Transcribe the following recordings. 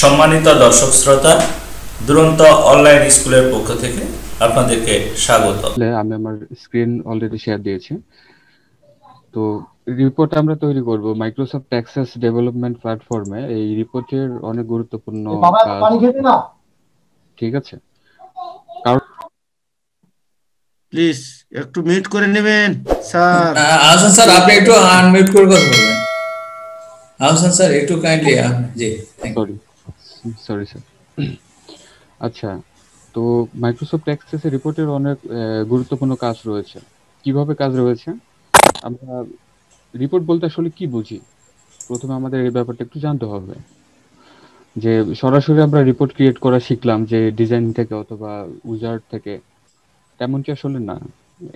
সম্মানিত দর্শক শ্রোতা, দুরন্ত অনলাইন স্কুলের পক্ষ থেকে আপনাদেরকে স্বাগত। আমি আমার স্ক্রিন অলরেডি শেয়ার দিয়েছি। তো রিপোর্ট আমরা তৈরি করব মাইক্রোসফট অ্যাক্সেস ডেভেলপমেন্ট প্ল্যাটফর্মে। এই রিপোর্টের অনেক গুরুত্বপূর্ণ কাজ, ঠিক আছে? কারণ প্লিজ একটু মিউট করে নেবেন স্যার। আহসান স্যার, আপনি একটু আনমিউট করে কথা বলবেন। আহসান স্যার, একটু কাইন্ডলি জি, সরি স্যার। আচ্ছা, তো মাইক্রোসফট অ্যাক্সেসে রিপোর্টের অনেক গুরুত্বপূর্ণ কাজ রয়েছে। কিভাবে কাজ রয়েছে? আমরা রিপোর্ট বলতে আসলে কি বুঝি, প্রথমে আমাদের এই ব্যাপারটা একটু জানতে হবে। যে সরাসরি আমরা রিপোর্ট ক্রিয়েট করা শিখলাম যে ডিজাইন থেকে অথবা উইজার্ড থেকে, তেমনটি আসলে না।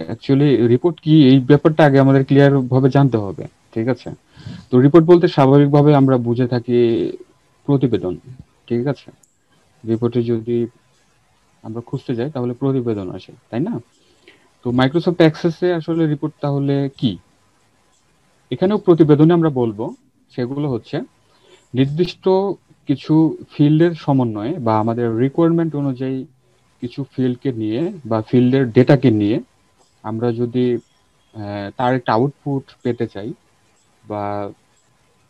অ্যাকচুয়ালি রিপোর্ট কি, এই ব্যাপারটা আগে আমাদের ক্লিয়ার ভাবে জানতে হবে, ঠিক আছে? তো রিপোর্ট বলতে স্বাভাবিকভাবে আমরা বুঝে থাকি প্রতিবেদন, ঠিক আছে? রিপোর্টে যদি আমরা খুঁজতে যাই তাহলে প্রতিবেদন আসে, তাই না? তো মাইক্রোসফট অ্যাক্সেসে আসলে রিপোর্ট তাহলে কি? এখানেও প্রতিবেদনে আমরা বলবো সেগুলো হচ্ছে নির্দিষ্ট কিছু ফিল্ডের সমন্বয়ে বা আমাদের রিকোয়ারমেন্ট অনুযায়ী কিছু ফিল্ডকে নিয়ে বা ফিল্ডের ডেটাকে নিয়ে আমরা যদি তার একটা আউটপুট পেতে চাই, বা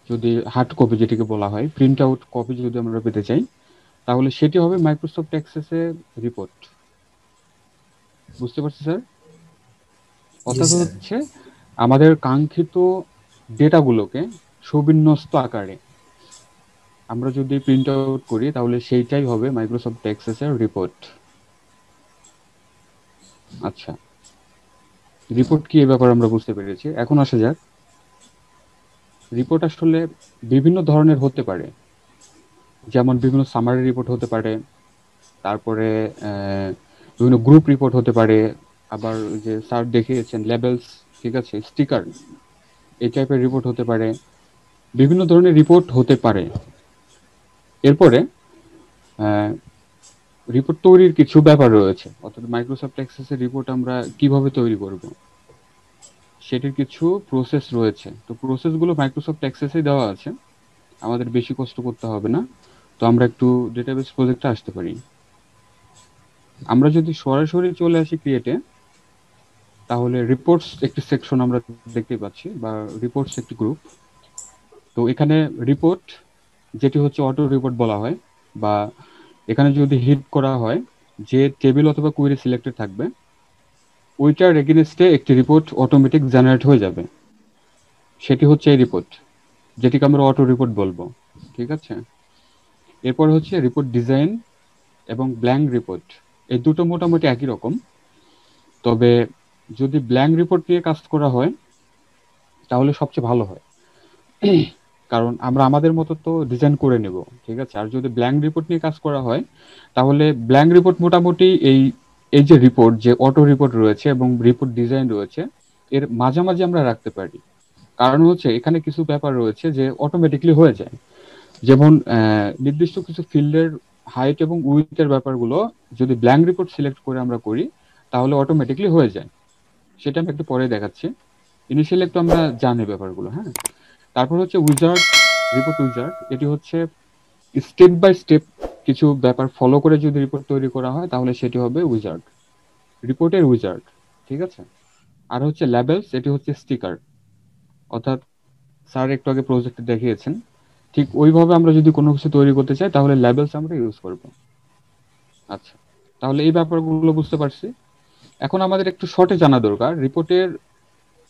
যদি হার্ড কপি যেটিকে বলা হয় প্রিন্ট আউট কপি যদি আমরা পেতে চাই, তাহলে সেটি হবে মাইক্রোসফট অ্যাক্সেসে রিপোর্ট। বুঝতে পারছি স্যার? অর্থাৎ হচ্ছে আমাদের কাঙ্ক্ষিত ডেটাগুলোকে সুবিন্যস্ত আকারে আমরা যদি প্রিন্ট আউট করি তাহলে সেইটাই হবে মাইক্রোসফট অ্যাক্সেসের রিপোর্ট। আচ্ছা, রিপোর্ট কি, এই ব্যাপারে আমরা বুঝতে পেরেছি। এখন আসা যাক, রিপোর্ট আসলে বিভিন্ন ধরনের হতে পারে। যেমন বিভিন্ন সামারি রিপোর্ট হতে পারে, তারপরে বিভিন্ন গ্রুপ রিপোর্ট হতে পারে, আবার যে স্যার দেখিয়েছেন লেবেলস, ঠিক আছে, স্টিকার, এই টাইপের রিপোর্ট হতে পারে। বিভিন্ন ধরনের রিপোর্ট হতে পারে। এরপরে রিপোর্ট তৈরির কিছু ব্যাপার রয়েছে, অর্থাৎ মাইক্রোসফট অ্যাক্সেসের রিপোর্ট আমরা কিভাবে তৈরি করব সেটির কিছু প্রসেস রয়েছে। তো প্রসেসগুলো মাইক্রোসফট অ্যাক্সেসে দেওয়া আছে, আমাদের বেশি কষ্ট করতে হবে না। তো আমরা একটু ডেটাবেস প্রজেক্টে আসতে পারি। আমরা যদি সরাসরি চলে আসি ক্রিয়েটে, তাহলে রিপোর্টস একটি সেকশন আমরা দেখতে পাচ্ছি, বা রিপোর্টস একটি গ্রুপ। তো এখানে রিপোর্ট, যেটি হচ্ছে অটো রিপোর্ট বলা হয়, বা এখানে যদি হিট করা হয় যে টেবিল অথবা কুয়েরি সিলেক্টেড থাকবে, ওইটার এগেইনস্টে একটি রিপোর্ট অটোমেটিক জেনারেট হয়ে যাবে। সেটি হচ্ছে এই রিপোর্ট, যেটিকে আমরা অটো রিপোর্ট বলবো, ঠিক আছে? এরপর হচ্ছে রিপোর্ট ডিজাইন এবং ব্ল্যাঙ্ক রিপোর্ট। এই দুটো মোটামুটি একই রকম, তবে যদি ব্ল্যাঙ্ক রিপোর্ট নিয়ে কাজ করা হয় তাহলে সবচেয়ে ভালো হয়, কারণ আমরা আমাদের মতো তো ডিজাইন করে নেব, ঠিক আছে? আর যদি ব্ল্যাঙ্ক রিপোর্ট নিয়ে কাজ করা হয় তাহলে ব্ল্যাঙ্ক রিপোর্ট মোটামুটি এই এই যে রিপোর্ট, যে অটো রিপোর্ট রয়েছে এবং রিপোর্ট ডিজাইন রয়েছে, এর মাঝামাঝি আমরা রাখতে পারি। কারণ হচ্ছে এখানে কিছু ব্যাপার রয়েছে যে অটোমেটিকলি হয়ে যায়। যেমন নির্দিষ্ট কিছু ফিল্ডের হাইট এবং উইথের ব্যাপারগুলো যদি ব্ল্যাঙ্ক রিপোর্ট সিলেক্ট করে আমরা করি তাহলে অটোমেটিকলি হয়ে যায়। সেটা আমি একটু পরে দেখাচ্ছি, ইনিশিয়ালি একটু আমরা জানি ব্যাপারগুলো। হ্যাঁ, তারপর হচ্ছে উইজার্ড, রিপোর্ট উইজার্ড। এটি হচ্ছে স্টেপ বাই স্টেপ কিছু ব্যাপার ফলো করে যদি রিপোর্ট তৈরি করা হয় তাহলে সেটি হবে উইজার্ড, রিপোর্টের উইজার্ড, ঠিক আছে? আর হচ্ছে লেবেলস, এটি হচ্ছে স্টিকার। অর্থাৎ স্যার একটু আগে প্রজেক্টে দেখিয়েছেন, ঠিক ওইভাবে আমরা যদি কোনো কিছু তৈরি করতে চাই তাহলে লেবেলস আমরা ইউজ করব। আচ্ছা, তাহলে এই ব্যাপারগুলো বুঝতে পারছি। এখন আমাদের একটু শর্টে জানা দরকার রিপোর্টের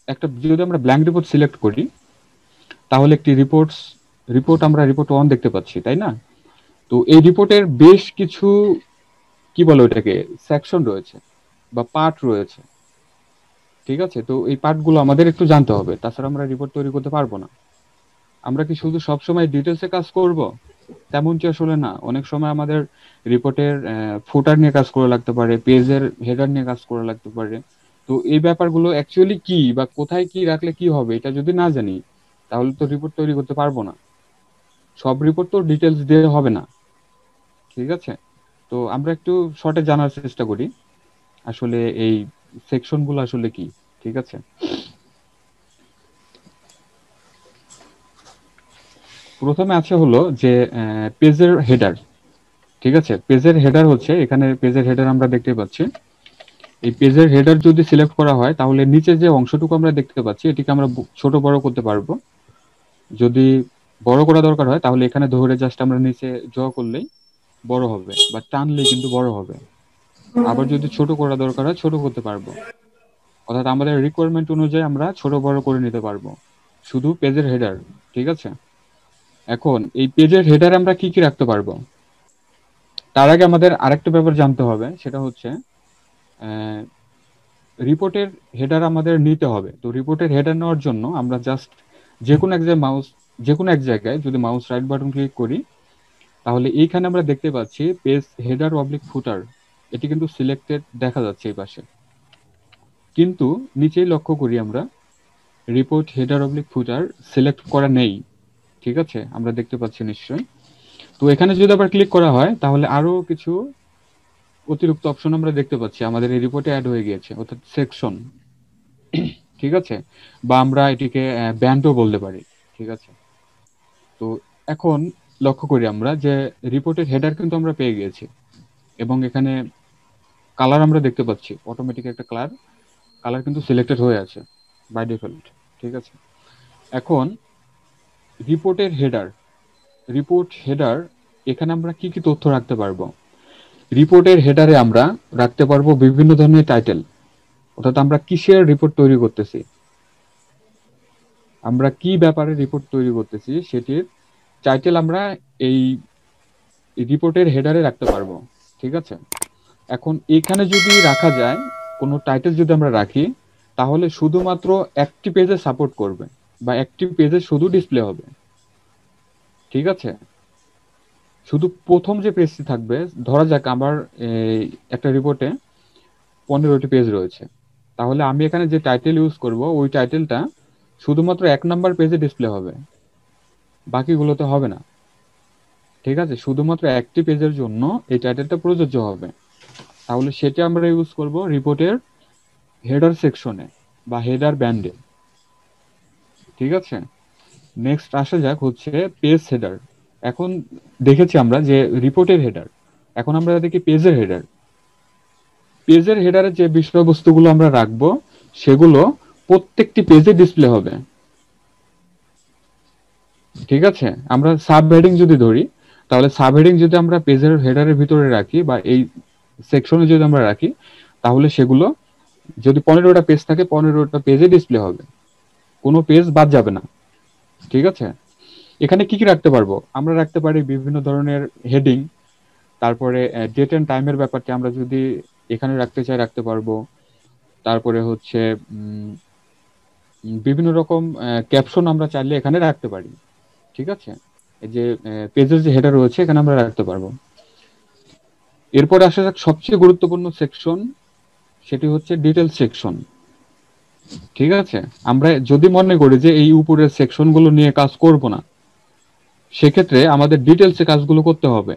একটা, যদি আমরা ব্ল্যাঙ্ক রিপোর্ট সিলেক্ট করি তাহলে একটি রিপোর্ট আমরা রিপোর্ট 1 দেখতে পাচ্ছি, তাই না? তো এই রিপোর্টের বেশ কিছু, কি বলে ওটাকে, সেকশন রয়েছে বা পার্ট রয়েছে, ঠিক আছে? তো এই পার্টগুলো আমাদের একটু জানতে হবে, তাছাড়া আমরা রিপোর্ট তৈরি করতে পারবো না। আমরা কি শুধু সবসময় ডিটেলসে কাজ করব? তেমনটি আসলে না। অনেক সময় আমাদের রিপোর্টের ফুটার নিয়ে কাজ করা লাগতে পারে, পেজের হেডার নিয়ে কাজ করা লাগতে পারে। তো এই ব্যাপারগুলো অ্যাকচুয়ালি কি বা কোথায় কি রাখলে কি হবে এটা যদি না জানি তাহলে তো রিপোর্ট তৈরি করতে পারবো না। সব রিপোর্ট তো ডিটেলস দিয়ে হবে না, ঠিক আছে? তো আমরা একটু শর্টে জানার চেষ্টা করি আসলে এই সেকশনগুলো আসলে কি, ঠিক আছে? প্রথমে আছে হলো যে পেজের হেডার। ঠিক আছে, পেজের হেডার হচ্ছে, এখানে পেজের হেডার আমরা দেখতে পাচ্ছি। এই পেজের হেডার যদি সিলেক্ট করা হয় তাহলে নিচে যে অংশটুকু আমরা দেখতে পাচ্ছি এটিকে আমরা ছোট বড় করতে পারবো। যদি বড় করা দরকার হয় তাহলে এখানে ধরে জাস্ট আমরা নিচে ড্র করলেই বড় হবে, বা টানলেই কিন্তু বড় হবে। আবার যদি ছোট করা দরকার হয় ছোট করতে পারবো, অর্থাৎ আমাদের রিকোয়ারমেন্ট অনুযায়ী আমরা ছোট বড় করে নিতে পারবো শুধু পেজের হেডার। ঠিক আছে, এখন এই পেজের হেডারে আমরা কি কি রাখতে পারবো তার আগে আমাদের আরেকটা ব্যাপার জানতে হবে, সেটা হচ্ছে রিপোর্টের হেডার আমাদের নিতে হবে। তো রিপোর্টের হেডার নেওয়ার জন্য আমরা জাস্ট যে কোনো এক জায়গায় যদি মাউস রাইট বাটন ক্লিক করি তাহলে এইখানে আমরা দেখতে পাচ্ছি পেজ হেডার অবলিক ফুটার, এটি কিন্তু সিলেক্টেড দেখা যাচ্ছে এই পাশে। কিন্তু নিচেই লক্ষ্য করি আমরা রিপোর্ট হেডার অবলিক ফুটার সিলেক্ট করা নেই। ঠিক আছে, আমরা দেখতে পাচ্ছি নিশ্চয়ই। তো এখানে যদি আবার ক্লিক করা হয় তাহলে আরো কিছু অতিরিক্ত অপশন আমরা দেখতে পাচ্ছি আমাদের এই রিপোর্টে অ্যাড হয়ে গিয়েছে, অর্থাৎ সেকশন। ঠিক আছে, বা আমরা এটিকে ব্যান্ডও বলতে পারি। ঠিক আছে, তো এখন লক্ষ্য করি আমরা যে রিপোর্টের হেডার কিন্তু আমরা পেয়ে গিয়েছি, এবং এখানে কালার আমরা দেখতে পাচ্ছি, অটোমেটিক একটা কালার কিন্তু সিলেক্টেড হয়ে আছে বাই ডিফল্ট। ঠিক আছে, এখন রিপোর্ট হেডার এখানে আমরা কি কি তথ্য রাখতে পারবো। রিপোর্টের হেডারে আমরা রাখতে পারবো বিভিন্ন ধরনের টাইটেল, অর্থাৎ আমরা কিসের রিপোর্ট তৈরি করতেছি, আমরা কি ব্যাপারে রিপোর্ট তৈরি করতেছি সেটির টাইটেল আমরা এই রিপোর্টের হেডারে রাখতে পারবো। ঠিক আছে, এখন এখানে যদি রাখা যায় কোনো টাইটেল যদি আমরা রাখি তাহলে শুধুমাত্র একটি পেজে সাপোর্ট করবে, বা একটি পেজে শুধু ডিসপ্লে হবে। ঠিক আছে, শুধু প্রথম যে পেজটি থাকবে, ধরা যাক আমার একটা রিপোর্টে 15টি পেজ রয়েছে, তাহলে আমি এখানে যে টাইটেল ইউজ করব ওই টাইটেলটা শুধুমাত্র 1 নাম্বার পেজে ডিসপ্লে হবে, বাকিগুলোতে হবে না। ঠিক আছে, শুধুমাত্র একটি পেজের জন্য এই টাইটেলটা প্রযোজ্য হবে। তাহলে সেটা আমরা ইউজ করব রিপোর্টের হেডার সেকশনে বা হেডার ব্যান্ডে। ঠিক আছে, নেক্সট আসা যাক হচ্ছে পেজ হেডার। এখন দেখেছি আমরা যে রিপোর্টের হেডার, এখন আমরা দেখি পেজের হেডারে যে বিষয়বস্তুগুলো আমরা রাখবো সেগুলো প্রত্যেকটি পেজে ডিসপ্লে হবে। ঠিক আছে, আমরা সাব হেডিং যদি ধরি তাহলে সাব হেডিং যদি আমরা পেজের হেডারের ভিতরে রাখি বা এই সেকশনে যদি আমরা রাখি তাহলে সেগুলো যদি 15টা পেজ থাকে 15টা পেজে ডিসপ্লে হবে, কোনো পেজ বাদ যাবে না। ঠিক আছে, এখানে কি কি রাখতে পারবো, আমরা রাখতে পারি বিভিন্ন ধরনের হেডিং, তারপরে ডেট এন্ড টাইমের ব্যাপারটা আমরা যদি এখানে রাখতে চাই রাখতে পারবো। তারপরে হচ্ছে বিভিন্ন রকম ক্যাপশন আমরা চাইলে এখানে রাখতে পারি। ঠিক আছে, এই যে পেজের যে হেডার রয়েছে এখানে আমরা রাখতে পারবো। এরপর আসা যাক সবচেয়ে গুরুত্বপূর্ণ সেকশন, সেটি হচ্ছে ডিটেলস সেকশন। ঠিক আছে, আমরা যদি মনে করি যে এই উপরের সেকশনগুলো নিয়ে কাজ করব না, সেক্ষেত্রে আমাদের ডিটেলসে কাজগুলো করতে হবে।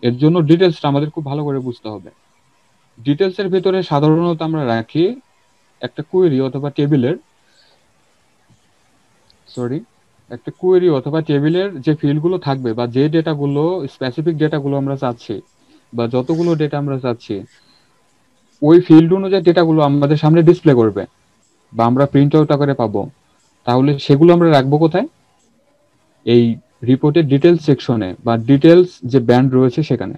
এর জন্য ডিটেলসটা আমাদের খুব ভালো করে বুঝতে হবে। ডিটেলসের ভিতরে সাধারণত আমরা রাখি একটা কুয়েরি অথবা টেবিলের যে ফিল্ডগুলো থাকবে বা যে ডেটাগুলো স্পেসিফিক ডেটাগুলো আমরা চাচ্ছি বা যতগুলো ডেটা আমরা চাচ্ছি ওই ফিল্ড অনুযায়ী ডেটাগুলো আমাদের সামনে ডিসপ্লে করবে বা আমরা প্রিন্ট আউট আকারে পাবো, তাহলে সেগুলো আমরা রাখবো কোথায়? এই রিপোর্টের ডিটেলস সেকশনে বা ডিটেলস যে ব্যান্ড রয়েছে সেখানে।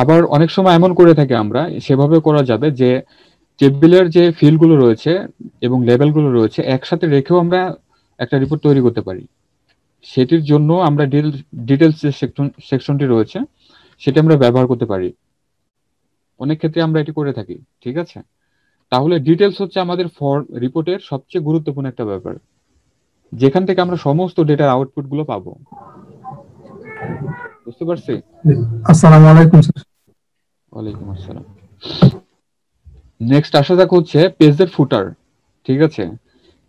আবার অনেক সময় এমন করে থাকি আমরা, সেভাবে করা যাবে যে টেবিলের যে ফিল্ডগুলো রয়েছে এবং লেবেলগুলো রয়েছে একসাথে রেখেও আমরা একটা রিপোর্ট তৈরি করতে পারি। সেটির জন্য আমরা ডিটেলস যে সেকশনটি রয়েছে সেটা আমরা ব্যবহার করতে পারি, অনেক ক্ষেত্রে আমরা এটি করে থাকি। ঠিক আছে, তাহলে ডিটেলস হচ্ছে আমাদের রিপোর্টের সবচেয়ে গুরুত্বপূর্ণ একটা ব্যাপার, যেখান থেকে আমরা সমস্ত ডেটার আউটপুট গুলো পাবো। বুঝতে পারছি? আসসালামু আলাইকুম স্যার। ওয়ালাইকুম আসসালাম। নেক্সট আসা যাক হচ্ছে পেজের ফুটার। ঠিক আছে,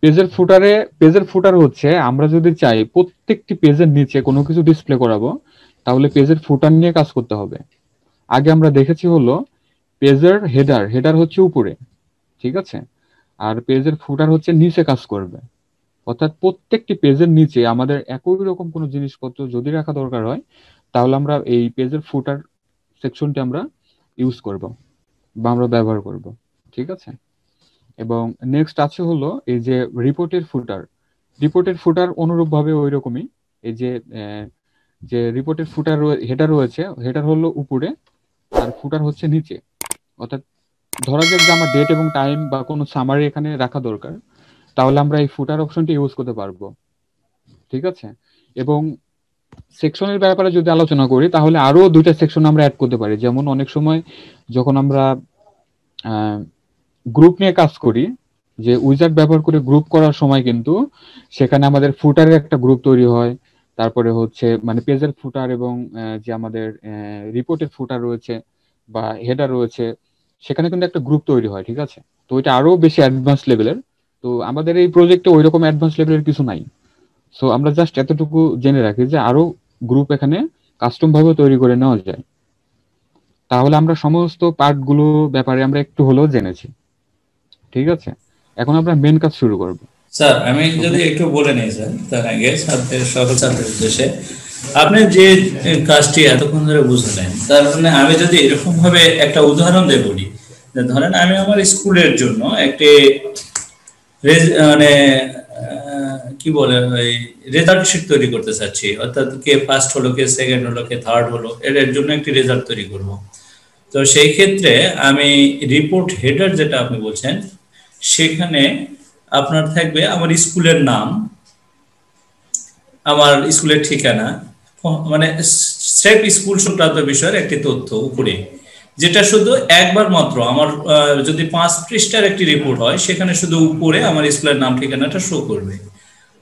পেজের ফুটার হচ্ছে আমরা যদি চাই প্রত্যেকটি পেজের নিচে কোনো কিছু ডিসপ্লে করাবো তাহলে পেজের ফুটার নিয়ে কাজ করতে হবে। আগে আমরা দেখেছি হলো পেজের হেডার হচ্ছে উপরে, ঠিক আছে, আর পেজের ফুটার হচ্ছে নিচে কাজ করবে, অর্থাৎ প্রত্যেকটি পেজের নিচে আমাদের একই রকম কোনো জিনিসপত্র যদি রাখা দরকার হয়, তাহলে আমরা এই পেজের ফুটার সেকশনটি আমরা ইউজ করব বা আমরা ব্যবহার করব। ঠিক আছে? এবং নেক্সট আছে হলো এই যে রিপোর্টের ফুটার অনুরূপভাবে ওই রকমই। এই যে রিপোর্টের ফুটার হেডার রয়েছে, হেডার হলো উপরে আর ফুটার হচ্ছে নিচে। অর্থাৎ ধরা যাক যে আমার ডেট এবং টাইম বা কোনো সামারি এখানে রাখা দরকার, তাহলে আমরা এই ফুটার অপশনটি ইউজ করতে পারবো। ঠিক আছে? এবং সেকশনের ব্যাপারে যদি আলোচনা করি, তাহলে আরো 2টা সেকশন আমরা অ্যাড করতে পারি। যেমন অনেক সময় যখন আমরা গ্রুপ নিয়ে কাজ করি, যে উইজার্ড ব্যবহার করে গ্রুপ করার সময় কিন্তু সেখানে আমাদের ফুটারের একটা গ্রুপ তৈরি হয়, তারপরে হচ্ছে মানে পেজের ফুটার এবং যে আমাদের রিপোর্টের ফুটার রয়েছে বা হেডার রয়েছে, সেখানে কিন্তু একটা গ্রুপ তৈরি হয়। ঠিক আছে? তো এটা আরো বেশি অ্যাডভান্স লেভেলের। তো আমাদের এই প্রজেক্টে ওই রকম অ্যাডভান্স লেভেলের কিছু নাই। সো আমরা জাস্ট এতটুকু জেনে রাখি যে আরো গ্রুপ এখানে কাস্টম ভাবে তৈরি করে নেওয়া যায়। তাহলে আমরা সমস্ত পার্টগুলো ব্যাপারে আমরা একটু হলেও জেনেছি। ঠিক আছে? এখন আমরা মেন কাজ শুরু করব। স্যার আমি যদি একটু বলে নিই স্যার, তার আগে সকল ছাত্রের উদ্দেশ্যে, আপনি যে কাজটি এতক্ষণ ধরে বুঝলেন, তার মানে আমি যদি এরকম ভাবে একটা উদাহরণ দিয়ে বলি, যে ধরেন আমি আমার স্কুলের জন্য একটি মানে কি বলে ওই রেজাল্ট শিট তৈরি করতে চাচ্ছি, অর্থাৎ কে ফার্স্ট হলো, কে সেকেন্ড হলো, কে থার্ড হলো, এর জন্য একটি রেজাল্ট তৈরি করব। তো সেই ক্ষেত্রে আমি রিপোর্ট হেডার যেটা আপনি বলছেন, সেখানে আপনার থাকবে আমার স্কুলের নাম, আমার স্কুলের ঠিকানা, মানে স্রেফ স্কুল সংক্রান্ত বিষয়ের একটি তথ্য উপরে, যেটা শুধু একবার মাত্র আমার যদি 5 পৃষ্ঠার একটি রিপোর্ট হয়, সেখানে শুধু উপরে আমার স্কুলের নাম ঠিকানাটা শো করবে।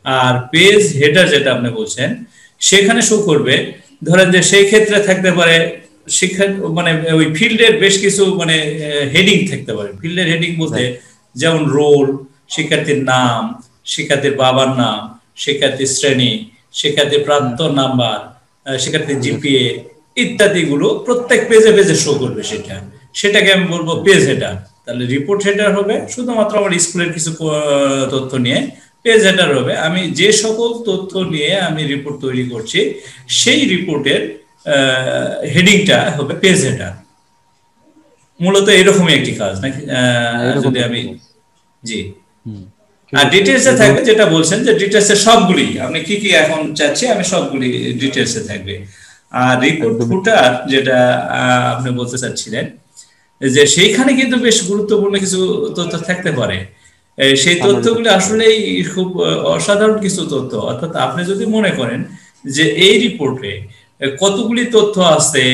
আর পেজ হেডার যেটা আপনি বলছেন, সেখানে শো করবে, ধরেন যে সেই ক্ষেত্রে থাকতে পারে শিক্ষা মানে ওই ফিল্ডের বেশ কিছু মানে হেডিং থাকতে পারে। ফিল্ডের হেডিং বলতে যেমন রোল, শিক্ষার্থীর নাম, শিক্ষার্থীর বাবার নাম, শিক্ষার্থীর শ্রেণী, শিক্ষার্থীর প্রাপ্ত নাম্বার, শিক্ষার্থীর জিপিএ ইত্যাদি গুলো প্রত্যেক পেজে পেজে শো করবে। সেটাকে আমি বলবো পেজ হেডার। তাহলে রিপোর্ট হেডার হবে শুধুমাত্র আমার স্কুলের কিছু তথ্য নিয়ে, পেজ হেডার হবে আমি যে সকল তথ্য নিয়ে আমি রিপোর্ট তৈরি করছি, সেই রিপোর্টের হেডিংটা হবে পেজ হেডার। মূলত এরকমই একটি কাজ নাকি? যদি আমি জি, আর ডিটেইলসে থাকবে যেটা বলছেন, যে ডিটেইলসে সবগুলি আপনি কি কি এখন চাচ্ছি আমি সবগুলি ডিটেইলসে থাকবে। আর রিপোর্ট ফুটার যেটা আপনি বলতে চাচ্ছিলেন, যে সেইখানে কিন্তু বেশ গুরুত্বপূর্ণ কিছু তথ্য থাকতে পারে। সেই তথ্যগুলি আসলেই খুব অসাধারণ কিছু তথ্য। অর্থাৎ আপনি যদি মনে করেন যে এই রিপোর্টে কতগুলি তথ্য আছে,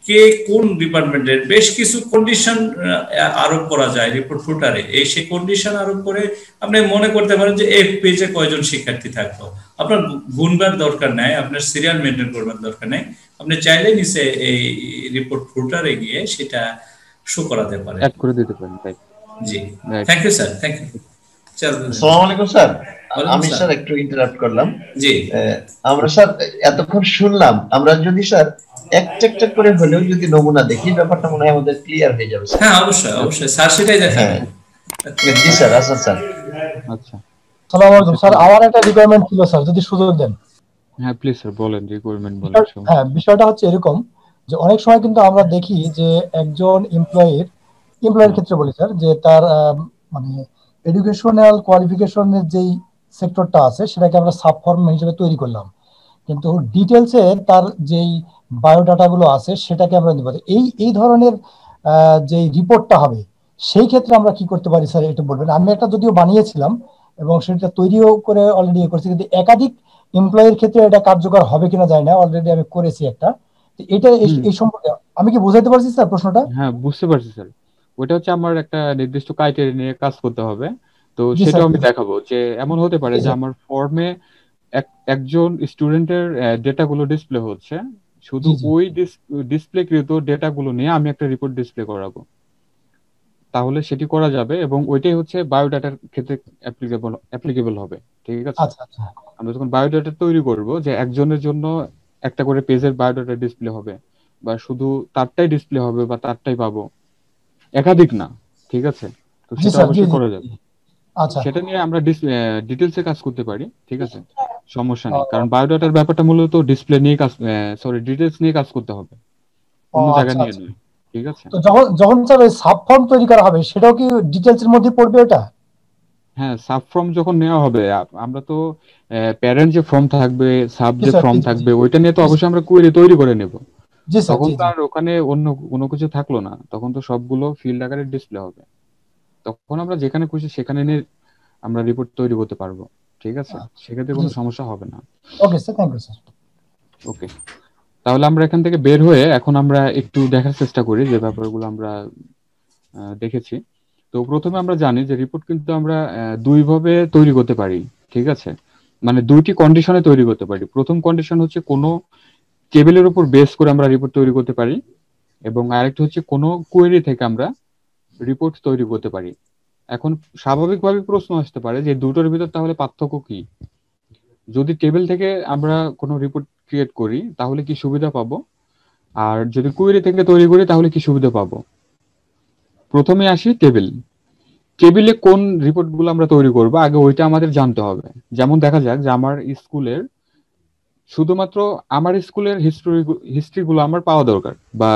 কে কোন ডিপার্টমেন্টের, বেশ কিছু কন্ডিশন আরোপ করা যায় রিপোর্ট ফুটারে। সেই কন্ডিশন আরোপ করে আপনি মনে করতে পারেন যে এই পেজে কয়জন শিক্ষার্থী থাকলো। আপনার গুনবার দরকার নাই, আপনার সিরিয়াল মেনটেন করবার দরকার নাই, আপনি চাইলে নিচে এই রিপোর্ট ফুটারে গিয়ে সেটা শো করাতে পারেন, অ্যাড করে দিতে পারেন। রাইট। জি, thank you sir, thank you. আসসালামু আলাইকুম স্যার, আমি স্যার একটু ইন্টারাপ্ট করলাম। জি, আমরা স্যার এতক্ষণ শুনলাম, আমরা যদি স্যার একটা একটা করে হলেও যদি নমুনা দেখি, ব্যাপারটা মনে হয় আমাদের ক্লিয়ার হয়ে যাবে। হ্যাঁ অবশ্যই অবশ্যই স্যার, সেটাই দেখাবেন। জি স্যার। আচ্ছা স্যার। আচ্ছা, আসসালামু আলাইকুম স্যার, আমার একটা রিকোয়ারমেন্ট ছিল স্যার, যদি সুযোগ দেন। হ্যাঁ প্লিজ স্যার বলেন, রিকোয়ারমেন্ট বলেন। হ্যাঁ, বিষয়টা হচ্ছে এরকম যে অনেক সময় কিন্তু আমরা দেখি যে একজন এমপ্লয়ের ক্ষেত্রে বলি স্যার, যে তার মানে এডুকেশনাল কোয়ালিফিকেশনের যেই সেক্টরটা আছে সেটাকে আমরা সাব ফর্ম হিসেবে তৈরি করলাম, কিন্তু ডিটেলসে তার যেই বায়োডাটা গুলো আছে সেটাকে আমরা নিতে পারি। এই ধরনের যে রিপোর্টটা হবে, সেই ক্ষেত্রে আমরা কি করতে পারি স্যার, এটা বলবেন। আমি একটা যদিও বানিয়েছিলাম এবং সেটা তৈরিও করে অলরেডি করেছি, কিন্তু একাধিক এমপ্লয়ের ক্ষেত্রে এটা কার্যকর হবে কিনা জানি না, অলরেডি আমি করেছি একটা। এটা এই সম্পর্কে আমি কি বুঝাইতে পারছি স্যার প্রশ্নটা? হ্যাঁ বুঝতে পারছি স্যার। ওটা হচ্ছে আমার একটা নির্দিষ্ট ক্রাইটেরিয়া নিয়ে কাজ করতে হবে। তো জি সেটাও স্যার। আমি দেখাবো যে এমন হতে পারে জি যে স্যার। আমার ফর্মে একজন স্টুডেন্টের ডেটাগুলো ডিসপ্লে হচ্ছে, শুধু জি জি ওই ডিসপ্লেকৃত ডেটাগুলো নিয়ে আমি একটা রিপোর্ট ডিসপ্লে করাবো, তাহলে সেটি করা যাবে এবং ওইটাই হচ্ছে বায়োডাটার ক্ষেত্রে অ্যাপ্লিকেবল হবে। ঠিক আছে? আচ্ছা আচ্ছা। আমরা যখন বায়োডাটা তৈরি করব, যে একজনের জন্য একটা করে পেজের বায়োডাটা ডিসপ্লে হবে, বা শুধু তারটাই ডিসপ্লে হবে বা তারটাই পাবো, একাধিক না। ঠিক আছে? তো জি সেটা স্যার। জি অবশ্যই জি। করা যাবে। আচ্ছা সেটা নিয়ে আমরা ডিটেলসে কাজ করতে পারি, ঠিক আছে, সমস্যা নেই। কারণ বায়োডাটার ব্যাপারটা মূলত ডিসপ্লে নিয়ে কাজ, সরি ডিটেলস নিয়ে কাজ করতে হবে, ও অন্য জায়গা আচ্ছা নিয়ে আচ্ছা। নয়, ঠিক আছে। তো যখন যখন স্যার ওই সাব ফর্ম তৈরি করা হবে সেটাও কি ডিটেলস এর মধ্যে পড়বে ওটা? হ্যাঁ, সাব ফর্ম যখন নেওয়া হবে, আমরা তো প্যারেন্ট যে ফর্ম থাকবে, সাব জি যে স্যার, ফর্ম জি জি জি থাকবে, ওইটা নিয়ে তো জি অবশ্যই আমরা কোয়েরি তৈরি করে নেব। জি স্যার, তখন জি তো জি। আর ওখানে অন্য কোনো কিছু থাকলো না, তখন তো সবগুলো ফিল্ড আকারে ডিসপ্লে হবে। তখন আমরা যেখানে খুশি সেখানে নিয়ে আমরা রিপোর্ট তৈরি করতে পারবো, ঠিক আছে, আচ্ছা, সেক্ষেত্রে জি কোনো স্যার। সমস্যা হবে না। Okay sir, thank you sir. Okay, তাহলে আমরা এখান থেকে বের হয়ে এখন আমরা একটু দেখার চেষ্টা করি যে ব্যাপারগুলো আমরা দেখেছি। তো প্রথমে আমরা জানি যে রিপোর্ট কিন্তু আমরা দুই ভাবে তৈরি করতে পারি, ঠিক আছে, মানে দুইটি কন্ডিশনে তৈরি করতে পারি। প্রথম কন্ডিশন হচ্ছে কোনো টেবিলের উপর বেস করে আমরা রিপোর্ট তৈরি করতে পারি, এবং আরেকটা হচ্ছে কোনো কোয়েরি থেকে আমরা রিপোর্ট তৈরি করতে পারি। এখন স্বাভাবিকভাবে প্রশ্ন আসতে পারে যে দুটোর ভিতর তাহলে পার্থক্য কি? যদি টেবিল থেকে আমরা কোনো রিপোর্ট ক্রিয়েট করি তাহলে কি সুবিধা পাবো, আর যদি কোয়েরি থেকে তৈরি করি তাহলে কি সুবিধা পাবো? প্রথমে আসি টেবিলে কোন রিপোর্ট গুলো আমরা তৈরি করবো আগে ওইটা আমাদের জানতে হবে। যেমন দেখা যাক যে আমার স্কুলের শুধুমাত্র আমার স্কুলের হিস্ট্রি গুলো আমার পাওয়া দরকার, বা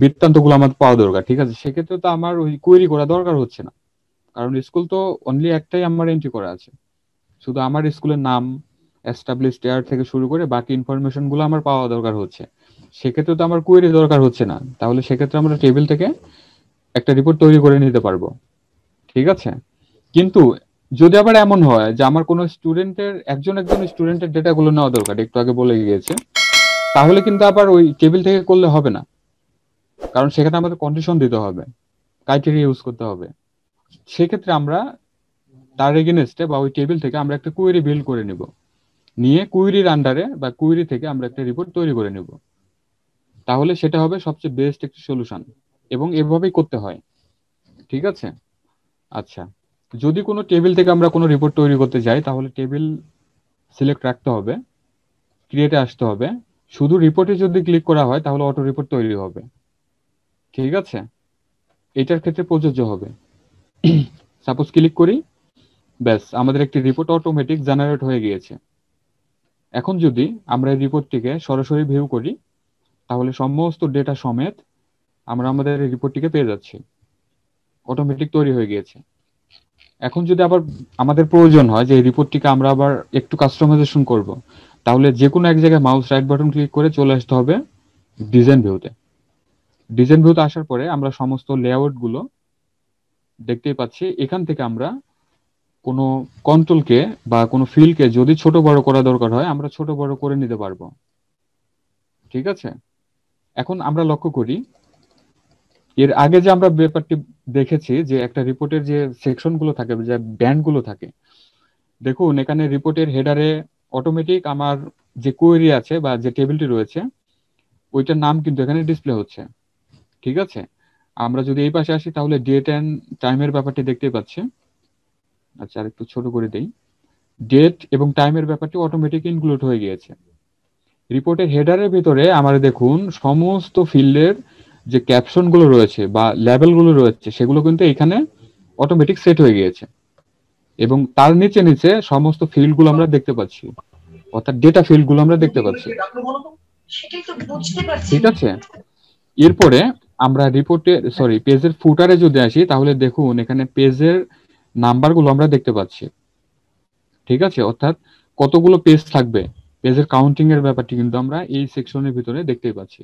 বৃত্তান্ত গুলো আমার পাওয়া দরকার, ঠিক আছে, সেক্ষেত্রে তো আমার ওই কোয়েরি করা দরকার হচ্ছে না, কারণ স্কুল তো অনলি একটাই আমার এন্ট্রি করা আছে। শুধু আমার স্কুলের নাম, এস্টাবলিশড ইয়ার থেকে শুরু করে বাকি ইনফরমেশন গুলো আমার পাওয়া দরকার হচ্ছে, সেক্ষেত্রে তো আমার কোয়েরি দরকার হচ্ছে না। তাহলে সেক্ষেত্রে আমরা টেবিল থেকে একটা রিপোর্ট তৈরি করে নিতে পারবো, ঠিক আছে। কিন্তু যদি আবার এমন হয় যে আমার কোনো স্টুডেন্টের একজন একজন স্টুডেন্টের ডেটা গুলো নেওয়া দরকার, একটু আগে বলে গিয়েছে, তাহলে কিন্তু আবার ওই টেবিল থেকে করলে হবে না, কারণ সেখানে আমাদের কন্ডিশন দিতে হবে, ক্রাইটেরিয়া ইউজ করতে হবে। সেক্ষেত্রে আমরা তার এগেনস্টে বা ওই টেবিল থেকে আমরা একটা কোয়েরি বিল্ড করে নিব, নিয়ে কুইরির আন্ডারে বা কুইরি থেকে আমরা একটা রিপোর্ট তৈরি করে নিব। তাহলে সেটা হবে সবচেয়ে বেস্ট একটা সলিউশন, এবং এভাবেই করতে হয়, ঠিক আছে। আচ্ছা, যদি কোনো টেবিল থেকে আমরা কোনো রিপোর্ট তৈরি করতে যাই তাহলে টেবিল সিলেক্ট রাখতে হবে, ক্রিয়েটে আসতে হবে, শুধু রিপোর্টে যদি ক্লিক করা হয় তাহলে অটো রিপোর্ট তৈরি হবে, ঠিক আছে। এটার ক্ষেত্রে প্রযোজ্য হবে। সাপোজ ক্লিক করি, ব্যাস আমাদের একটি রিপোর্ট অটোমেটিক জেনারেট হয়ে গিয়েছে। এখন যদি আমরা এই রিপোর্টটিকে সরাসরি ভিউ করি তাহলে সমস্ত ডেটা সমেত আমরা আমাদের এই রিপোর্টটিকে পেয়ে যাচ্ছি, অটোমেটিক তৈরি হয়ে গিয়েছে। এখন যদি আবার আমাদের প্রয়োজন হয় যে এই রিপোর্টটিকে আমরা আবার একটু কাস্টমাইজেশন করব, তাহলে যে কোনো এক জায়গায় মাউস রাইট বাটন ক্লিক করে চলে আসতে হবে ডিজাইন ভিউতে। ডিজাইন ভিউতে আসার পরে আমরা সমস্ত লেআউট গুলো দেখতেই পাচ্ছি। এখান থেকে আমরা কোনো কন্ট্রোলকে বা কোনো ফিল্ডকে যদি ছোট বড় করা দরকার হয় আমরা ছোট বড় করে নিতে পারবো, ঠিক আছে। এখন আমরা লক্ষ্য করি এর আগে যে আমরা ব্যাপারটি দেখেছি যে একটা রিপোর্টের যে সেকশন গুলো থাকে, যে ব্যান্ড গুলো থাকে, দেখুন এখানে রিপোর্টের হেডারে অটোমেটিক আমার যে কোয়েরি আছে বা যে টেবিলটি রয়েছে ওইটার নাম কিন্তু এখানে ডিসপ্লে হচ্ছে, ঠিক আছে। আমরা যদি এই পাশে আসি তাহলে ডেট এন্ড টাইমের ব্যাপারটি দেখতে পাচ্ছি। আচ্ছা, আর একটু ছোট করে দেই, ডেট এবং টাইমের ব্যাপারটি অটোমেটিক ইনক্লুড হয়ে গিয়েছে। রিপোর্টের হেডারের ভিতরে আমরা দেখুন সমস্ত ফিল্ডের যে ক্যাপশন গুলো রয়েছে বা লেবেল গুলো রয়েছে সেগুলো কিন্তু এখানে অটোমেটিক সেট হয়ে গিয়েছে, এবং তার নিচে নিচে সমস্ত ফিল্ড গুলো আমরা দেখতে পাচ্ছি, অর্থাৎ ডেটা ফিল্ড গুলো আমরা দেখতে পাচ্ছি, ঠিক আছে। এরপরে আমরা পেজের ফুটারে যদি আসি তাহলে দেখুন এখানে পেজের নাম্বার গুলো আমরা দেখতে পাচ্ছি, ঠিক আছে, অর্থাৎ কতগুলো পেজ থাকবে, পেজের কাউন্টিং এর ব্যাপারটি কিন্তু আমরা এই সেকশনের ভিতরে দেখতেই পাচ্ছি,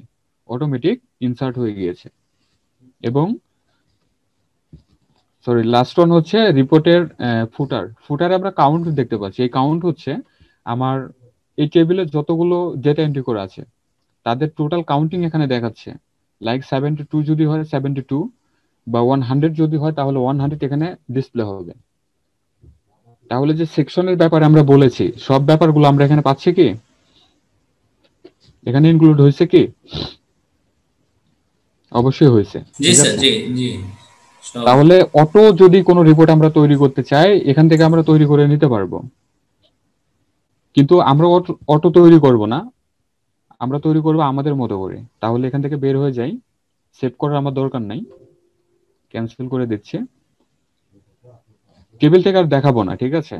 অটোমেটিক ইনসার্ট হয়ে গিয়েছে। এবং লাস্ট ওয়ান হচ্ছে রিপোর্টের ফুটারে আমরা কাউন্ট দেখতে পাচ্ছি। এই কাউন্ট হচ্ছে আমার এই টেবিলে যতগুলো ডেটা এন্ট্রি করা আছে তাদের টোটাল কাউন্টিং এখানে দেখাচ্ছে। লাইক 72 যদি হয় 72, বা 100 যদি হয় তাহলে 100 এখানে ডিসপ্লে হবে। তাহলে যে সেকশনের ব্যাপারে আমরা বলেছি সব ব্যাপারগুলো আমরা এখানে পাচ্ছি কি, এখানে ইনক্লুড হয়েছে কি? অবশ্যই হয়েছে, জি ঠিক স্যার, আছে। জি জি সব। তাহলে অটো যদি কোনো রিপোর্ট আমরা তৈরি করতে চাই এখান থেকে আমরা তৈরি করে নিতে পারবো, কিন্তু আমরা অটো তৈরি করব না, আমরা তৈরি করবো আমাদের মতো করে। তাহলে এখান থেকে বের হয়ে যাই, সেভ করার আমার দরকার নাই, ক্যান্সেল করে দিচ্ছি। টেবিল থেকে আর দেখাবো না, ঠিক আছে?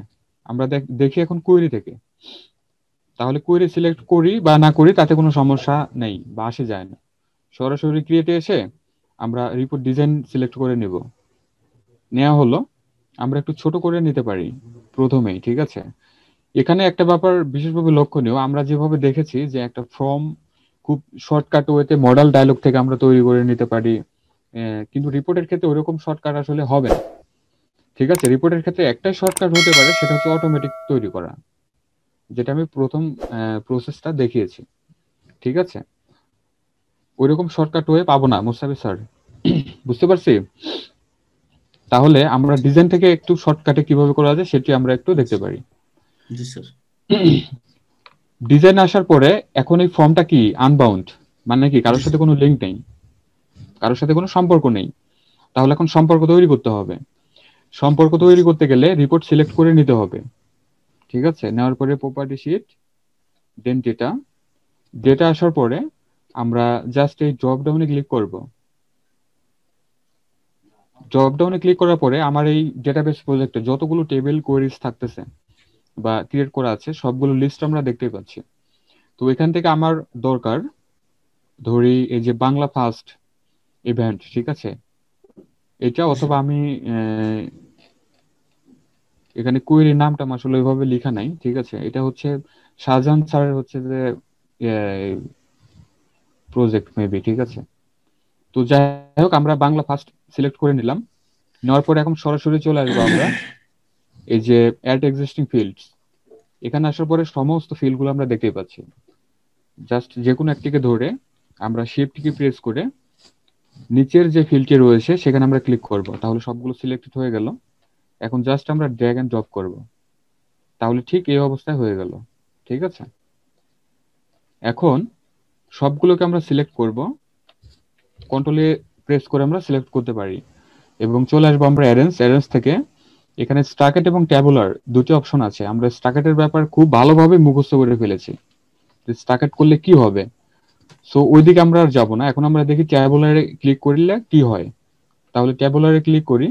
আমরা দেখি এখন কোয়েরি থেকে। তাহলে কোয়েরি সিলেক্ট করি বা না করি তাতে কোনো সমস্যা নেই বা আসে যায় না। সরাসরি ক্রিয়েটে এসে আমরা রিপোর্ট ডিজাইন সিলেক্ট করে নেব। নেওয়া হলো, আমরা একটু ছোট করে নিতে পারি প্রথমেই, ঠিক আছে? এখানে একটা ব্যাপার বিশেষভাবে লক্ষণীয়, আমরা যেভাবে দেখেছি যে একটা ফর্ম খুব শর্টকাট ওয়েতে মডেল ডায়লগ থেকে আমরা তৈরি করে নিতে পারি, কিন্তু রিপোর্টের ক্ষেত্রে ওইরকম শর্টকাট আসলে হবে না, ঠিক আছে? রিপোর্টের ক্ষেত্রে একটাই শর্টকাট হতে পারে, সেটা হচ্ছে অটোমেটিক তৈরি করা, যেটা আমি প্রথম প্রসেসটা দেখিয়েছি, ঠিক আছে? ওইরকম শর্টকাট ওয়ে পাবো না মুস্তাফিজ স্যার, বুঝতে পারছি? তাহলে আমরা ডিজাইন থেকে একটু শর্টকাটে কিভাবে করা যায় সেটি আমরা একটু দেখতে পারি। জি স্যার। ডিজাইন আসার পরে এখন এই ফর্মটা কি আনবাউন্ড, মানে কি কারোর সাথে কোনো লিঙ্ক নেই, কারোর সাথে কোনো সম্পর্ক নেই। তাহলে এখন সম্পর্ক তৈরি করতে হবে। সম্পর্ক তৈরি করতে গেলে রিপোর্ট সিলেক্ট করে নিতে হবে, ঠিক আছে? নেওয়ার পরে প্রপার্টি শিট, দেন ডেটা। ডেটা আসার পরে আমরা জাস্ট এই ড্রপ ডাউনে ক্লিক করব। ড্রপ ডাউনে ক্লিক করার পরে আমার এই ডেটাবেস প্রজেক্টে যতগুলো টেবিল কোয়েরিজ থাকতেছে বা ক্রিয়েট করা আছে সবগুলো লিস্ট আমরা দেখতে পাচ্ছি। তো এখান থেকে আমার দরকার, ধরি এই যে বাংলা ফার্স্ট ইভেন্ট, ঠিক আছে? এটা অথবা আমি এখানে কোয়েরির নামটা আসলে ওইভাবে লেখা নাই, ঠিক আছে? এটা হচ্ছে শাহজাহান স্যারের হচ্ছে যে প্রজেক্ট মেবি, ঠিক আছে? তো যাই হোক, আমরা বাংলা ফার্স্ট সিলেক্ট করে নিলাম। নেওয়ার পরে এখন সরাসরি চলে আসবো আমরা এই যে অ্যাড এক্সিস্টিং ফিল্ডস। এখানে আসার পরে সমস্ত ফিল্ডগুলো আমরা দেখতে পাচ্ছি। জাস্ট যে কোনো একটিকে ধরে আমরা শিফট কি প্রেস করে নিচের যে ফিল্ডটি রয়েছে সেখানে আমরা ক্লিক করব, তাহলে সবগুলো সিলেক্টেড হয়ে গেল। এখন জাস্ট আমরা ড্র্যাগ এন্ড ড্রপ করব, তাহলে ঠিক এই অবস্থায় হয়ে গেল, ঠিক আছে? এখন সবগুলোকে আমরা সিলেক্ট করব, কন্ট্রোলে প্রেস করে আমরা সিলেক্ট করতে পারি এবং চলে আসবো আমরা অ্যারেঞ্জ থেকে। এখানে স্টাকেট এবং ট্যাবুলার দুটি অপশন আছে। আমরা স্টাকেটের ব্যাপার খুব ভালোভাবে মুখস্থ করে ফেলেছি, স্টাকেট করলে কি হবে, সো ওইদিকে আমরা আর যাবো না। এখন আমরা দেখি ট্যাবুলারে ক্লিক করলে কি হয়। তাহলে ট্যাবুলারে ক্লিক করি,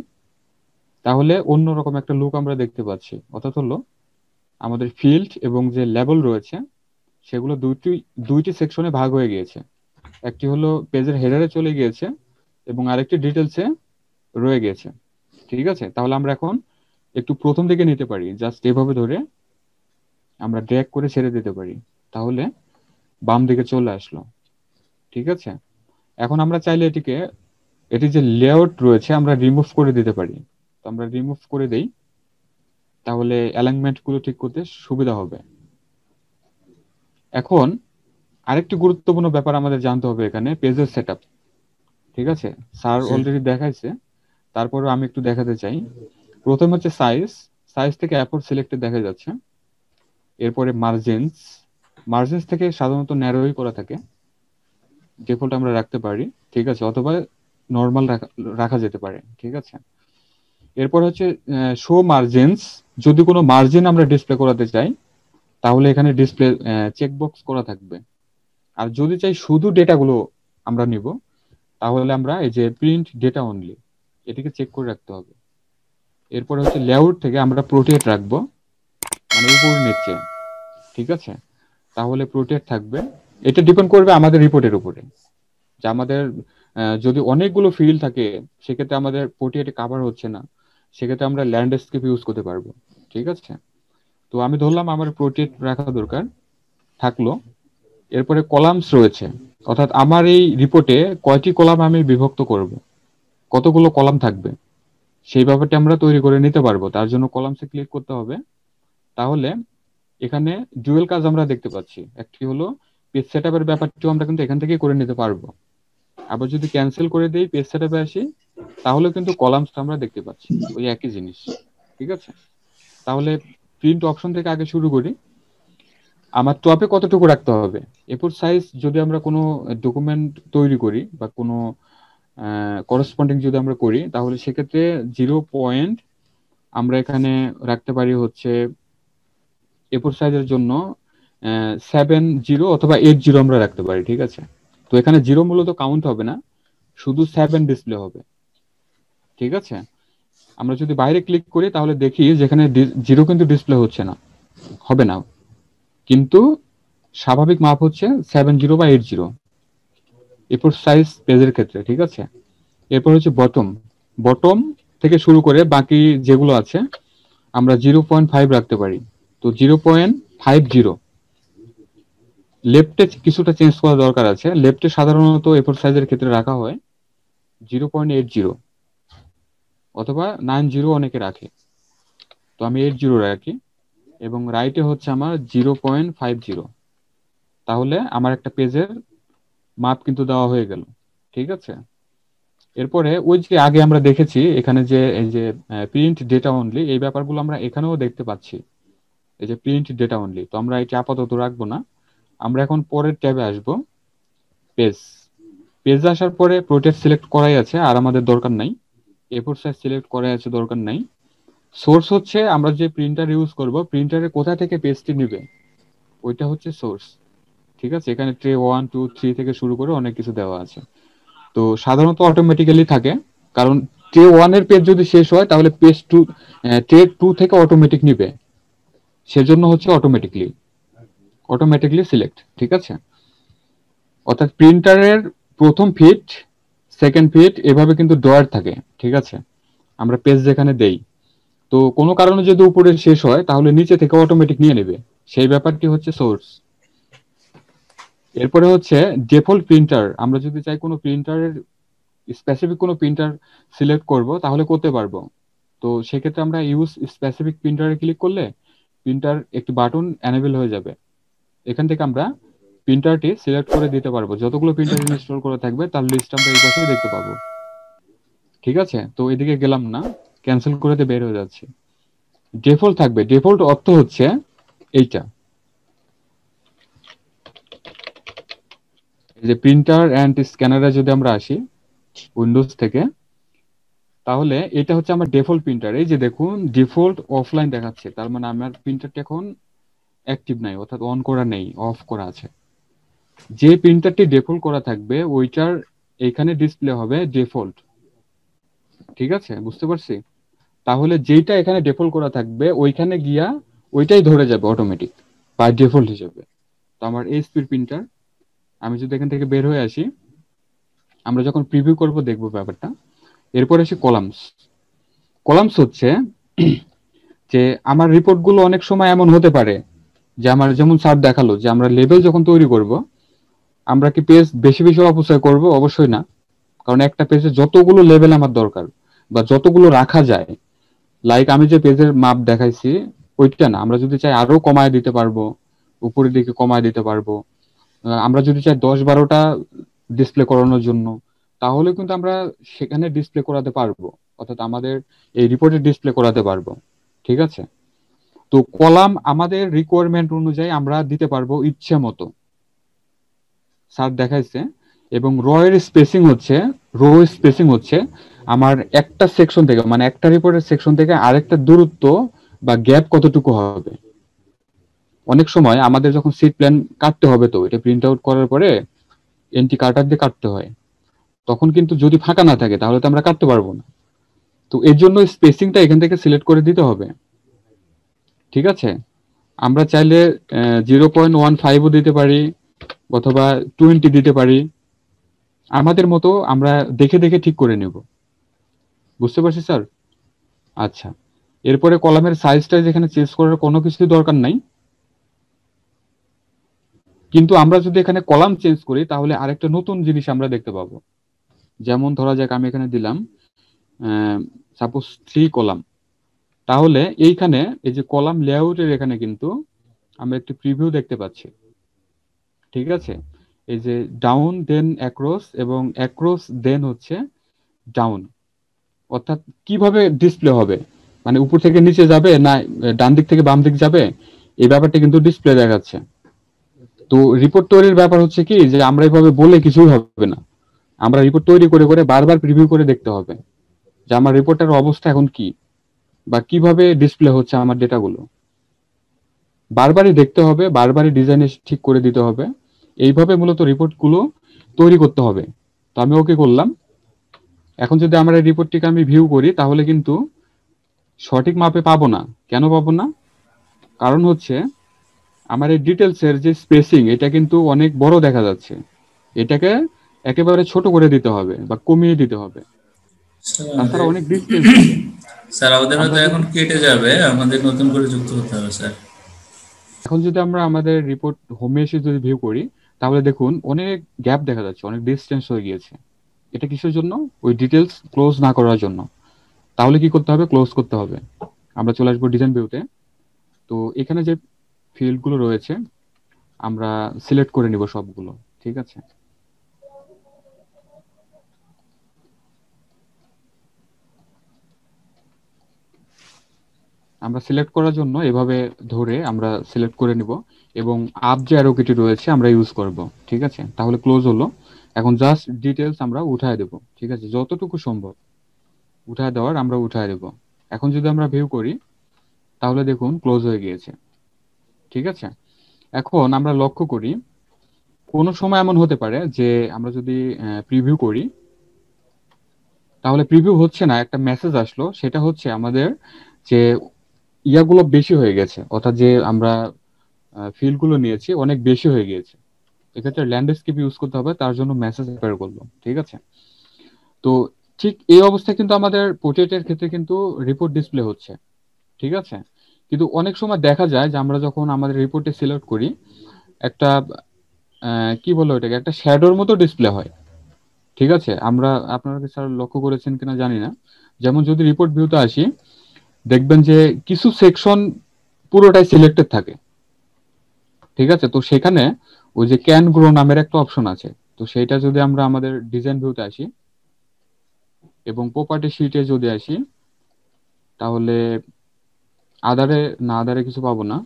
তাহলে অন্যরকম একটা লুক আমরা দেখতে পাচ্ছি। অর্থাৎ হলো আমাদের ফিল্ড এবং যে লেবেল রয়েছে সেগুলো দুইটি সেকশনে ভাগ হয়ে গিয়েছে। একটি হলো পেজের হেডারে চলে গিয়েছে এবং আরেকটি ডিটেলসে রয়ে গেছে, ঠিক আছে? তাহলে আমরা এখন একটু প্রথম দিকে নিতে পারি, জাস্ট এভাবে ধরে আমরা ড্র্যাগ করে ছেড়ে দিতে পারি, তাহলে বাম দিকে চলে আসলো, ঠিক আছে? এখন আমরা চাইলে এটি যে লেআউট রয়েছে আমরা রিমুভ করে দিতে পারি। তো আমরা রিমুভ করে দেই, তাহলে অ্যালাইনমেন্ট গুলো ঠিক করতে সুবিধা হবে। এখন আরেকটি গুরুত্বপূর্ণ ব্যাপার আমাদের জানতে হবে, এখানে পেজের সেটআপ, ঠিক আছে? স্যার অলরেডি দেখাইছে, তারপরে আমি একটু দেখাতে চাই। প্রথম হচ্ছে সাইজ থেকে অ্যাপোর্ট সিলেক্টেড দেখা যাচ্ছে। এরপরে মার্জিনস থেকে সাধারণত ন্যারোই করা থাকে, ডিফল্ট আমরা রাখতে পারি, ঠিক আছে? অথবা নর্মাল রাখা যেতে পারে, ঠিক আছে? এরপর হচ্ছে শো মার্জিনস। যদি কোনো মার্জিন আমরা ডিসপ্লে করাতে চাই তাহলে এখানে ডিসপ্লে চেকবক্স করা থাকবে। আর যদি চাই শুধু ডেটাগুলো আমরা নিব তাহলে আমরা এই যে প্রিন্ট ডেটা অনলি এটিকে চেক করে রাখতে হবে। এরপর হচ্ছে লেআউট থেকে আমরা প্রোটেট রাখবো, মানে উপর নিচে, ঠিক আছে? তাহলে প্রোটেট থাকবে। এটা ডিপেন্ড করবে আমাদের রিপোর্টের উপরে, যে আমাদের যদি অনেকগুলো ফিল্ড থাকে সেক্ষেত্রে আমাদের পোর্ট্রেট কভার হচ্ছে না, সেক্ষেত্রে আমরা ল্যান্ডস্কেপ ইউজ করতে পারবো, ঠিক আছে? তো আমি ধরলাম আমার পোর্ট্রেট রাখা দরকার থাকলো। এরপরে কলামস রয়েছে, অর্থাৎ আমার এই রিপোর্টে কয়টি কলাম আমি বিভক্ত করব, কতগুলো কলাম থাকবে সেই ব্যাপারটা আমরা তৈরি করে নিতে পারবো। তার জন্য কলামসে ক্লিক করতে হবে। তাহলে এখানে ডুয়েল কাজ আমরা দেখতে পাচ্ছি। একটি হলো পেজ সেটআপের ব্যাপারটিও আমরা কিন্তু এখান থেকে করে নিতে পারবো। আবার যদি ক্যান্সেল করে দেই পেজ সেটআপে আসি তাহলে কিন্তু কলামস আমরা দেখতে পাচ্ছি, ওই একই জিনিস, ঠিক আছে? তাহলে প্রিন্ট অপশন থেকে আগে শুরু করি। আমার টপে কতটুকু রাখতে হবে, এরপর সাইজ যদি আমরা কোনো ডকুমেন্ট তৈরি করি বা কোনো করসপন্ডিং যদি আমরা করি তাহলে সেক্ষেত্রে 0. আমরা এখানে রাখতে পারি হচ্ছে এরপর সাইজের জন্য 70 অথবা 80 আমরা রাখতে পারি, ঠিক আছে? তো এখানে 0 মূলত কাউন্ট হবে না, শুধু 7 ডিসপ্লে হবে, ঠিক আছে? আমরা যদি বাইরে ক্লিক করি তাহলে দেখি যেখানে 0 কিন্তু ডিসপ্লে হচ্ছে না, হবে না, কিন্তু স্বাভাবিক মাপ হচ্ছে 70 বা 80 এরপর সাইজ পেজের ক্ষেত্রে, ঠিক আছে। এরপর হচ্ছে বটম, বটম থেকে শুরু করে বাকি যেগুলো আছে আমরা 0.5 রাখতে পারি। তো 0.50 লেফটে কিছুটা চেঞ্জ করা দরকার আছে। লেফটে সাধারণত এফোর সাইজের ক্ষেত্রে রাখা হয় 0.80 অথবা 90 অনেকে রাখে, তো আমি 80 রাখি। এবং রাইটে হচ্ছে আমার 0.50, তাহলে আমার একটা পেজের মাপ কিন্তু দেওয়া হয়ে গেল, ঠিক আছে। এরপরে ওই যে আগে আমরা দেখেছি এখানে যে এই যে প্রিন্ট ডেটা অনলি, এই ব্যাপারগুলো আমরা এখানেও দেখতে পাচ্ছি, এই যে প্রিন্ট ডেটা অনলি। তো আমরা এটা আপাতত রাখবো না, আমরা এখন পরের ট্যাবে আসব, পেজ। পেজে আসার পরে প্রোটেক্ট সিলেক্ট করাই আছে, আর আমাদের দরকার নাই। এফোর সাইজ সিলেক্ট করাই আছে, দরকার নাই। সোর্স হচ্ছে আমরা যে প্রিন্টার ইউজ করব, প্রিন্টারে কোথা থেকে পেজটি নিবে ওইটা হচ্ছে সোর্স, ঠিক আছে। এখানে ট্রে 1 2 3 থেকে শুরু করে অনেক কিছু দেওয়া আছে। তো সাধারণত অটোমেটিক্যালি থাকে, কারণ ট্রে 1 এর পেজ যদি শেষ হয় তাহলে পেজ 2 ট্রে 2 থেকে অটোমেটিক নিবে, সেজন্য হচ্ছে অটোমেটিকলি সিলেক্ট, ঠিক আছে। অর্থাৎ প্রিন্টারের প্রথম ফিট, সেকেন্ড ফিট এভাবে কিন্তু ড্রয়ার থাকে, ঠিক আছে। আমরা পেজ যেখানে দেই, তো কোনো কারণে যদি উপরে শেষ হয় তাহলে নিচে থেকে অটোমেটিক নিয়ে নেবে, সেই ব্যাপারটি হচ্ছে সোর্স। এরপরে হচ্ছে ডিফল্ট প্রিন্টার। আমরা যদি চাই কোনো প্রিন্টারের স্পেসিফিক কোনো প্রিন্টার সিলেক্ট করব তাহলে করতে পারবো। তো সেক্ষেত্রে আমরা ইউজ স্পেসিফিক প্রিন্টারে ক্লিক করলে প্রিন্টার একটি বাটন এনেবল হয়ে যাবে, এখান থেকে আমরা প্রিন্টারটি সিলেক্ট করে দিতে পারবো। যতগুলো প্রিন্টার ইনস্টল করা থাকবে তার লিস্ট আমরা এই পাশে দেখতে পাবো, ঠিক আছে। তো এদিকে গেলাম না, ক্যান্সেল করে দিয়ে বের হয়ে যাচ্ছে। ডিফল্ট থাকবে, ডিফল্ট অর্থ হচ্ছে এইটা, এই যে প্রিন্টার এন্ড স্ক্যানারে যদি আমরা আসি উইন্ডোজ থেকে, তাহলে এটা হচ্ছে আমার ডিফল্ট প্রিন্টার। এই যে দেখুন ডিফল্ট অফলাইন দেখাচ্ছে, তার মানে আমার প্রিন্টারটা এখন অ্যাক্টিভ নাই, অর্থাৎ অন করা নেই, অফ করা আছে। যে প্রিন্টারটি ডিফল্ট করা থাকবে ওইটার এখানে ডিসপ্লে হবে ডিফল্ট, ঠিক আছে, বুঝতে পারছি। তাহলে যেটা এখানে ডিফল্ট করা থাকবে ওইখানে গিয়া ওইটাই ধরে যাবে অটোমেটিক বা ডিফল্ট হিসেবে। তো আমার এইচপির প্রিন্টার, আমি যদি এখান থেকে বের হয়ে আসি, আমরা যখন প্রিভিউ করব দেখবো ব্যাপারটা। এরপর আসি কলামস। কলামস হচ্ছে যে আমার রিপোর্টগুলো অনেক সময় এমন হতে পারে যে আমার, যেমন স্যার দেখালো যে আমরা লেবেল যখন তৈরি করব, আমরা কি পেজ বেশি বেশি অপচয় করব? অবশ্যই না, কারণ একটা পেজে যতগুলো লেবেল আমার দরকার বা যতগুলো রাখা যায়, লাইক আমি যে পেজের মাপ দেখাইছি ওইটা না, আমরা যদি চাই আরো কমায় দিতে পারবো, উপরের দিকে কমায় দিতে পারবো। আমরা যদি চাই 10-12টা ডিসপ্লে করানোর জন্য, তাহলে কিন্তু আমরা সেখানে ডিসপ্লে করাতে পারবো, অর্থাৎ আমাদের এই রিপোর্টে ডিসপ্লে করাতে পারবো, ঠিক আছে। তো কলাম আমাদের রিকোয়ারমেন্ট অনুযায়ী আমরা দিতে পারবো ইচ্ছে মতো, স্যার দেখাইছে। এবং রো স্পেসিং হচ্ছে আমার একটা সেকশন থেকে, মানে একটা রিপোর্টের সেকশন থেকে আরেকটা দূরত্ব বা গ্যাপ কতটুকু হবে। অনেক সময় আমাদের যখন সিট প্ল্যান কাটতে হবে, তো এটা প্রিন্ট আউট করার পরে এন্টি কাটার দিয়ে কাটতে হয়, তখন কিন্তু যদি ফাঁকা না থাকে তাহলে তো আমরা কাটতে পারবো না। তো এর জন্য স্পেসিংটা এখান থেকে সিলেক্ট করে দিতে হবে, ঠিক আছে। আমরা চাইলে 0.15ও দিতে পারি অথবা 20 দিতে পারি, আমাদের মতো আমরা দেখে দেখে ঠিক করে নেব, বুঝতে পারছি স্যার? আচ্ছা, এরপরে কলামের সাইজটা যেখানে চেঞ্জ করার কোনো কিছু দরকার নাই, কিন্তু আমরা যদি এখানে কলাম চেঞ্জ করি তাহলে আরেকটা নতুন জিনিস আমরা দেখতে পাবো। যেমন ধরা যাক আমি এখানে দিলাম সাপোজ 3 কলাম, তাহলে এইখানে এই যে কলাম লেআউটের এখানে কিন্তু আমরা একটি প্রিভিউ দেখতে পাচ্ছি, ঠিক আছে। এই যে ডাউন দেন অ্যাক্রস এবং অ্যাক্রস দেন হচ্ছে ডাউন, অর্থাৎ কিভাবে ডিসপ্লে হবে, মানে উপর থেকে নিচে যাবে না ডান দিক থেকে বাম দিক যাবে, এই ব্যাপারটা কিন্তু ডিসপ্লে দেখাচ্ছে। তো রিপোর্ট তৈরির ব্যাপার হচ্ছে কি যে আমরা এইভাবে বলে কিছুই হবে না, আমরা রিপোর্ট তৈরি করে করে বারবার প্রিভিউ করে দেখতে হবে যে আমার রিপোর্টের অবস্থা এখন কি বা কিভাবে ডিসপ্লে হচ্ছে আমার ডেটাগুলো, বারবারই দেখতে হবে, বারবারই ডিজাইনে ঠিক করে দিতে হবে। এইভাবে মূলত রিপোর্টগুলো তৈরি করতে হবে। তো আমি ওকে করলাম। এখন যদি আমরা এই রিপোর্টটিকে আমি ভিউ করি তাহলে কিন্তু সঠিক মাপে পাবো না। কেন পাবো না? কারণ হচ্ছে আমার এই ডিটেলসের যে স্পেসিং এটা কিন্তু অনেক বড় দেখা যাচ্ছে, এটাকে একেবারে ছোট করে দিতে হবে বা কমিয়ে দিতে হবে, স্যার তাছাড়া আমাদের অনেক ডিস্টেন্স হবে। স্যার আমাদের হয়তো আমরা এখন যদি কেটে যাবে, আমাদের নতুন করে যুক্ত হতে হবে স্যার। এখন যদি আমরা আমাদের রিপোর্ট হোমে এসে যদি ভিউ করি, তাহলে দেখুন অনেক গ্যাপ দেখা যাচ্ছে, অনেক ডিস্টেন্স হয়ে গিয়েছে। এটা কিসের জন্য? ওই ডিটেলস ক্লোজ না করার জন্য। তাহলে কি করতে হবে? ক্লোজ করতে হবে। আমরা চলে আসবো ডিজাইন ভিউতে। তো এখানে যে ফিল্ড গুলো রয়েছে আমরা সিলেক্ট করে নিব সবগুলো, ঠিক আছে। আমরা সিলেক্ট করার জন্য এভাবে ধরে আমরা সিলেক্ট করে নিব এবং আপ যে অ্যারো কিটি রয়েছে আমরা ইউজ করব, ঠিক আছে। তাহলে ক্লোজ হলো। এখন জাস্ট ডিটেলস আমরা উঠায় দেব, ঠিক আছে, যতটুকু সম্ভব উঠায় দেওয়ার আমরা উঠায় দেব। এখন যদি আমরা ভিউ করি তাহলে দেখুন ক্লোজ হয়ে গিয়েছে, ঠিক আছে। এখন আমরা লক্ষ্য করি কোনো সময় এমন হতে পারে যে আমরা যদি প্রিভিউ করি তাহলে প্রিভিউ হচ্ছে না, একটা মেসেজ আসলো, সেটা হচ্ছে আমাদের যে ইয়াগুলো বেশি হয়ে গেছে, অর্থাৎ যে আমরা ফিল্ড গুলো নিয়েছি অনেক বেশি হয়ে গিয়েছে। এক্ষেত্রে ল্যান্ডস্কেপ ইউজ করতে হবে, তার জন্য মেসেজ অ্যাপিয়ার করলো, ঠিক আছে। তো ঠিক এই অবস্থায় কিন্তু আমাদের পোর্ট্রেটের ক্ষেত্রে কিন্তু রিপোর্ট ডিসপ্লে হচ্ছে, ঠিক আছে। কিন্তু অনেক সময় দেখা যায় যে আমরা যখন আমাদের রিপোর্টে সিলেক্ট করি একটা কি বলো এটাকে, একটা শ্যাডোর মতো ডিসপ্লে হয়, ঠিক আছে। আমরা আপনারা কি স্যার লক্ষ্য করেছেন কিনা জানি না, যেমন যদি রিপোর্ট ভিউতে আসি দেখবেন যে কিছু সেকশন পুরোটাই সিলেক্টেড থাকে, ঠিক আছে। তো সেখানে ওই যে ক্যান গ্রো নামের একটা অপশন আছে, তো সেইটা যদি আমরা আমাদের ডিজাইন ভিউতে আসি এবং প্রপার্টি শিটে যদি আসি তাহলে আদারে না, আদারে কিছু পাবো না।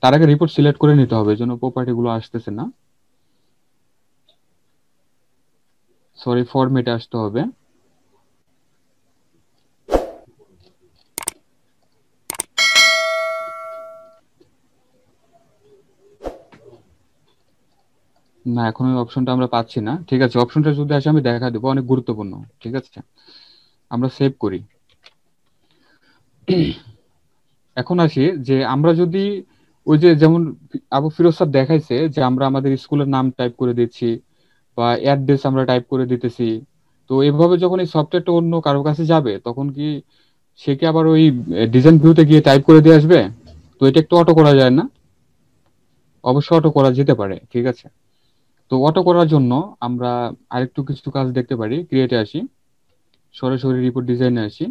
তার আগে রিপোর্ট সিলেক্ট করে নিতে হবে, এই জন্য প্রপার্টি গুলো আসতেছে না, সরি ফরম্যাটে আসতে হবে। না, এখন ওই অপশনটা আমরা পাচ্ছি না, ঠিক আছে। অপশনটা যদি আসে আমি দেখা দেবো, অনেক গুরুত্বপূর্ণ, ঠিক আছে। আমরা সেভ করি। এখন আসি যে আমরা যদি ওই যে যেমন আবু ফিরোজ স্যার দেখাইছে যে আমরা আমাদের স্কুলের নাম টাইপ করে দিচ্ছি বা অ্যাড্রেস আমরা টাইপ করে দিতেছি, তো এভাবে যখন এই সফটওয়্যারটা অন্য কারো কাছে যাবে তখন কি সে কি আবার ওই ডিজাইন ভিউতে গিয়ে টাইপ করে দিয়ে আসবে? তো এটা একটু অটো করা যায় না? অবশ্যই অটো করা যেতে পারে, ঠিক আছে। তো অটো করার জন্য আমরা আরেকটু কিছু কাজ দেখতে পারি। ক্রিয়েটে আসি, সরাসরি রিপোর্ট ডিজাইনে আসি,